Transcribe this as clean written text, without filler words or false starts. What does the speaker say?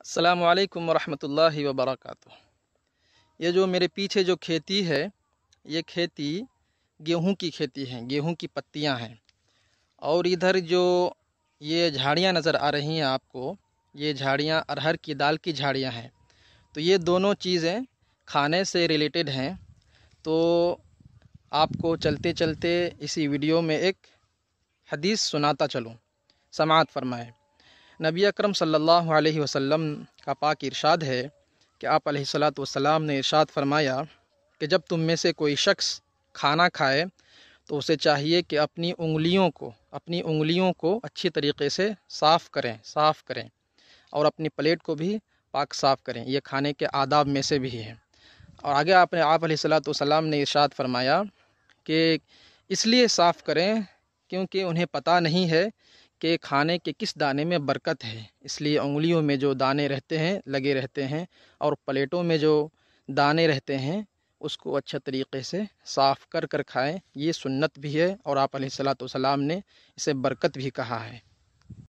السلام علیکم ورحمۃ اللہ وبرکاتہ۔ یہ جو میرے پیچھے جو کھیتی ہے، یہ کھیتی گیہوں کی کھیتی ہے، گیہوں کی پتیاں ہیں۔ اور ادھر جو یہ جھاڑیاں نظر آ رہی ہیں آپ کو، یہ جھاڑیاں ارہر کی دال کی جھاڑیاں ہیں۔ تو یہ دونوں چیزیں کھانے سے ریلیٹڈ ہیں۔ تو آپ کو چلتے چلتے اسی ویڈیو میں ایک حدیث سناتا چلوں، سماعت فرمائیں۔ نبی اکرم صلی اللہ علیہ وسلم کا پاک ارشاد ہے کہ آپ علیہ الصلاۃ نے ارشاد فرمایا کہ جب تم میں سے کوئی شخص کھانا کھائے تو اسے چاہیے کہ اپنی انگلیوں کو اچھی طریقے سے صاف کریں اور اپنی پلیٹ کو بھی پاک صاف کریں۔ یہ کھانے کے آداب میں سے بھی ہے۔ اور آگے آپ علیہ الصلاۃ نے ارشاد فرمایا کہ اس لیے صاف کریں کیونکہ انہیں پتہ نہیں ہے کہ کھانے کے کس دانے میں برکت ہے، اس لیے انگلیوں میں جو دانے لگے رہتے ہیں اور پلیٹوں میں جو دانے رہتے ہیں اس کو اچھے طریقے سے صاف کر کھائیں۔ یہ سنت بھی ہے اور آپ علیہ الصلاۃ نے اسے برکت بھی کہا ہے۔